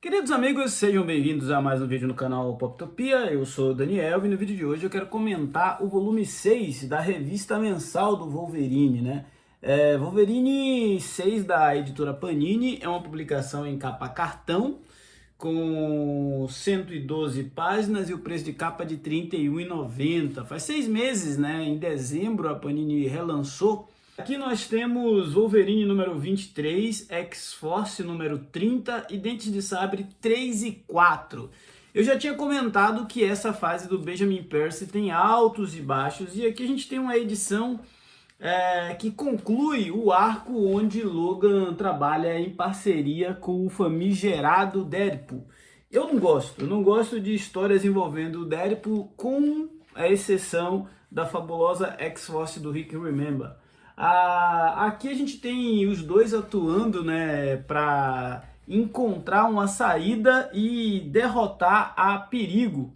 Queridos amigos, sejam bem-vindos a mais um vídeo no canal Poptopia. Eu sou o Daniel e no vídeo de hoje eu quero comentar o volume 6 da revista mensal do Wolverine, né? Wolverine 6 da editora Panini é uma publicação em capa cartão com 112 páginas e o preço de capa de R$ 31,90. Faz 6 meses, né? Em dezembro a Panini relançou. Aqui nós temos Wolverine número 23, X-Force número 30 e Dentes de Sabre 3 e 4. Eu já tinha comentado que essa fase do Benjamin Percy tem altos e baixos, e aqui a gente tem uma edição que conclui o arco onde Logan trabalha em parceria com o famigerado Deadpool. Eu não gosto de histórias envolvendo o Deadpool, com a exceção da fabulosa X-Force do Rick Remember. Aqui a gente tem os dois atuando, né, para encontrar uma saída e derrotar a Perigo,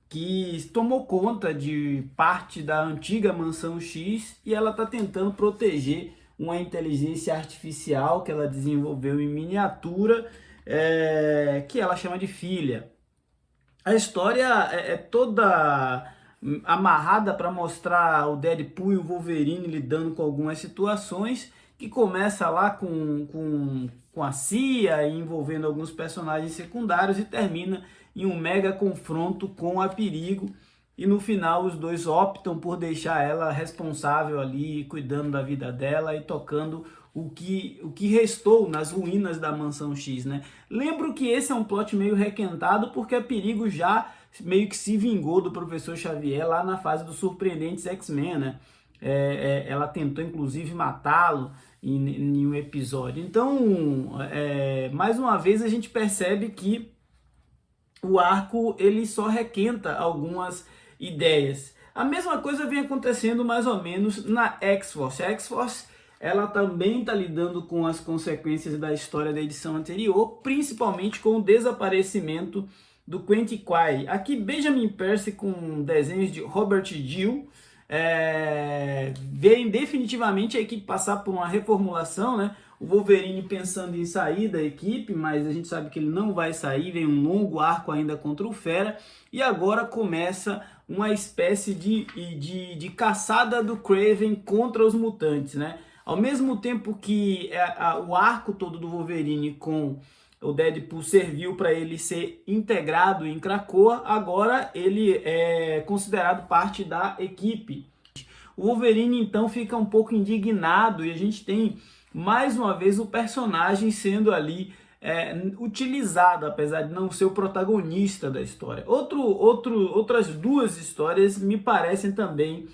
que tomou conta de parte da antiga Mansão X e ela está tentando proteger uma inteligência artificial que ela desenvolveu em miniatura, que ela chama de filha. A história é toda amarrada para mostrar o Deadpool e o Wolverine lidando com algumas situações, que começa lá com a CIA, envolvendo alguns personagens secundários, e termina em um mega confronto com a Perigo, e no final os dois optam por deixar ela responsável ali, cuidando da vida dela e tocando o que restou nas ruínas da Mansão X, né? Lembro que esse é um plot meio requentado, porque a Perigo já meio que se vingou do Professor Xavier lá na fase dos Surpreendentes X-Men, né? Ela tentou inclusive matá-lo em um episódio. Então, mais uma vez a gente percebe que o arco ele só requenta algumas ideias. A mesma coisa vem acontecendo mais ou menos na X-Force. A X-Force ela também está lidando com as consequências da história da edição anterior, principalmente com o desaparecimento do Quentin Quire. Aqui Benjamin Percy com desenhos de Robert Gill, vem definitivamente a equipe passar por uma reformulação, né? O Wolverine pensando em sair da equipe, mas a gente sabe que ele não vai sair, vem um longo arco ainda contra o Fera, e agora começa uma espécie de caçada do Kraven contra os mutantes, né? Ao mesmo tempo que o arco todo do Wolverine com o Deadpool serviu para ele ser integrado em Krakoa, agora ele é considerado parte da equipe. O Wolverine então fica um pouco indignado e a gente tem mais uma vez o personagem sendo ali utilizado, apesar de não ser o protagonista da história. Outras duas histórias me parecem também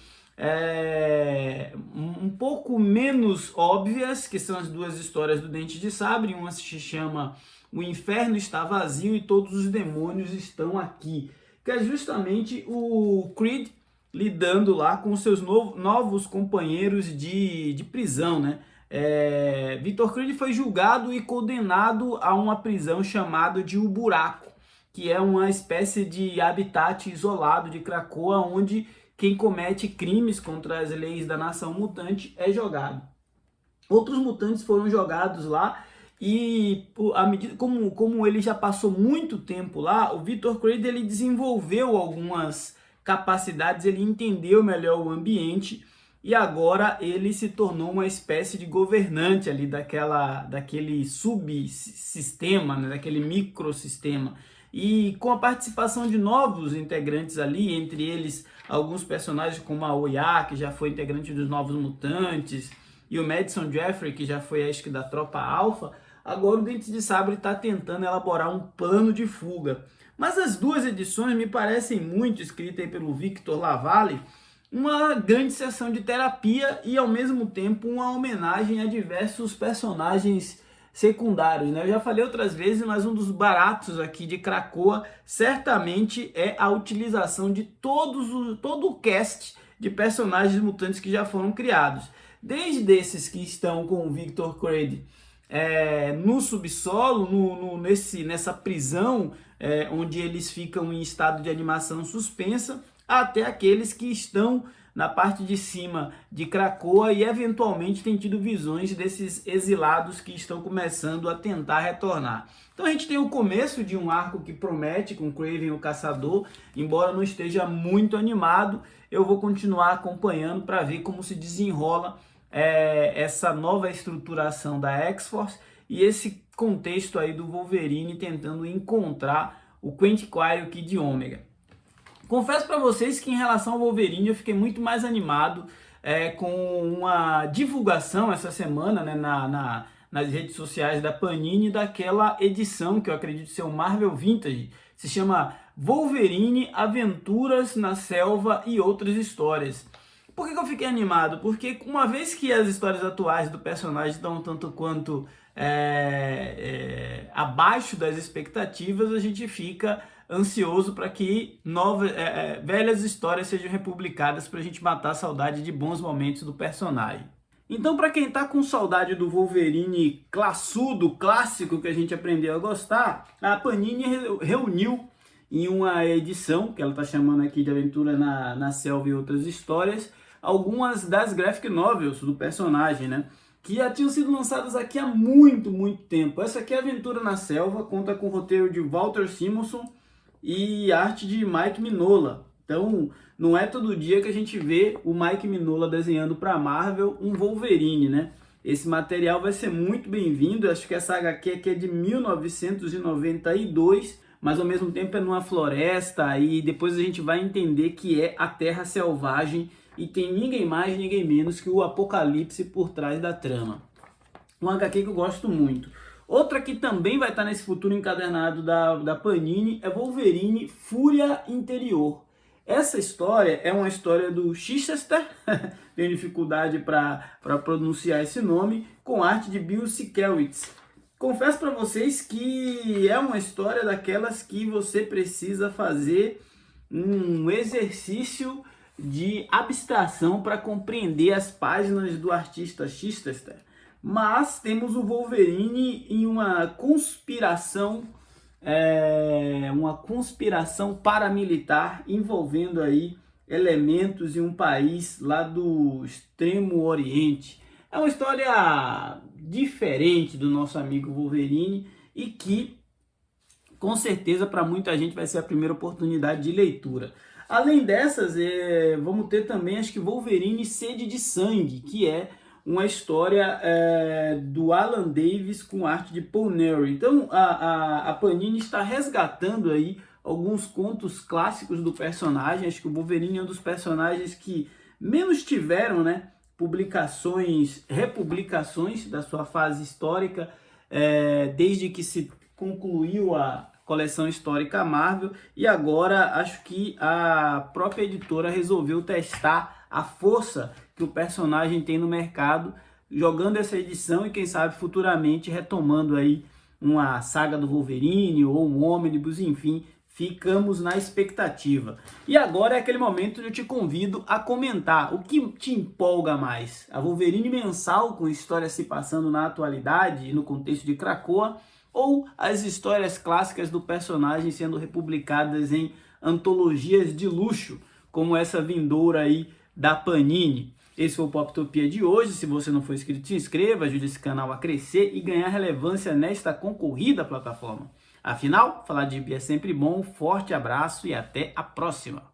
um pouco menos óbvias, que são as duas histórias do Dente de Sabre. Uma se chama O Inferno Está Vazio e Todos os Demônios Estão Aqui, que é justamente o Creed lidando lá com seus novos companheiros de prisão, né? Victor Creed foi julgado e condenado a uma prisão chamada de O Buraco, que é uma espécie de habitat isolado de Krakoa, onde quem comete crimes contra as leis da nação mutante é jogado. Outros mutantes foram jogados lá e, à medida como ele já passou muito tempo lá, o Victor Creed ele desenvolveu algumas capacidades, ele entendeu melhor o ambiente e agora ele se tornou uma espécie de governante ali daquele subsistema, né, daquele microsistema. E com a participação de novos integrantes ali, entre eles alguns personagens como a Oya, que já foi integrante dos Novos Mutantes, e o Madison Jeffrey, que já foi, acho que, da Tropa Alpha, agora o Dente de Sabre está tentando elaborar um plano de fuga. Mas as duas edições me parecem muito, escritas aí pelo Victor LaValle, uma grande sessão de terapia e, ao mesmo tempo, uma homenagem a diversos personagens secundários, né? Eu já falei outras vezes, mas um dos baratos aqui de Krakoa certamente é a utilização de todo o cast de personagens mutantes que já foram criados. Desde esses que estão com o Victor Creed no subsolo, nessa prisão, onde eles ficam em estado de animação suspensa, até aqueles que estão na parte de cima de Krakoa e eventualmente têm tido visões desses exilados que estão começando a tentar retornar. Então a gente tem o começo de um arco que promete com Kraven o Caçador, embora não esteja muito animado, eu vou continuar acompanhando para ver como se desenrola essa nova estruturação da X-Force e esse contexto aí do Wolverine tentando encontrar o Quantiquire e o Kid Omega. Confesso para vocês que em relação ao Wolverine eu fiquei muito mais animado com uma divulgação essa semana, né, nas redes sociais da Panini, daquela edição que eu acredito ser o Marvel Vintage, se chama Wolverine, Aventuras na Selva e Outras Histórias. Por que eu fiquei animado? Porque uma vez que as histórias atuais do personagem estão tanto quanto abaixo das expectativas, a gente fica ansioso para que velhas histórias sejam republicadas para a gente matar a saudade de bons momentos do personagem. Então, para quem está com saudade do Wolverine classudo, clássico que a gente aprendeu a gostar, a Panini reuniu em uma edição, que ela está chamando aqui de Aventura na Selva e Outras Histórias, algumas das graphic novels do personagem, né? Que já tinham sido lançadas aqui há muito tempo. Essa aqui é Aventura na Selva, conta com o roteiro de Walter Simonson e arte de Mike Mignola. Então, não é todo dia que a gente vê o Mike Mignola desenhando para a Marvel um Wolverine, né? Esse material vai ser muito bem-vindo. Acho que essa HQ aqui é de 1992, mas ao mesmo tempo é numa floresta e depois a gente vai entender que é a Terra Selvagem e tem ninguém mais, ninguém menos que o Apocalipse por trás da trama. Um HQ que eu gosto muito. Outra que também vai estar nesse futuro encadernado da Panini é Wolverine Fúria Interior. Essa história é uma história do Chichester, tenho dificuldade para pronunciar esse nome, com arte de Bill Sienkiewicz. Confesso para vocês que é uma história daquelas que você precisa fazer um exercício de abstração para compreender as páginas do artista Chichester. Mas temos o Wolverine em uma conspiração paramilitar envolvendo aí elementos em um país lá do Extremo Oriente. É uma história diferente do nosso amigo Wolverine e que, com certeza, para muita gente vai ser a primeira oportunidade de leitura. Além dessas, vamos ter também, acho que Wolverine Sede de Sangue, que é uma história do Alan Davis com arte de Paul Neary. Então, a Panini está resgatando aí alguns contos clássicos do personagem. Acho que o Wolverine é um dos personagens que menos tiveram, né, republicações da sua fase histórica, desde que se concluiu a coleção histórica Marvel, e agora acho que a própria editora resolveu testar a força que o personagem tem no mercado, jogando essa edição e quem sabe futuramente retomando aí uma saga do Wolverine ou um ônibus, enfim, ficamos na expectativa. E agora é aquele momento onde eu te convido a comentar o que te empolga mais, a Wolverine mensal com histórias se passando na atualidade e no contexto de Krakoa, ou as histórias clássicas do personagem sendo republicadas em antologias de luxo, como essa vindoura aí da Panini. Esse foi o Poptopia de hoje. Se você não for inscrito, se inscreva, ajude esse canal a crescer e ganhar relevância nesta concorrida plataforma. Afinal, falar de gibi é sempre bom. Forte abraço e até a próxima!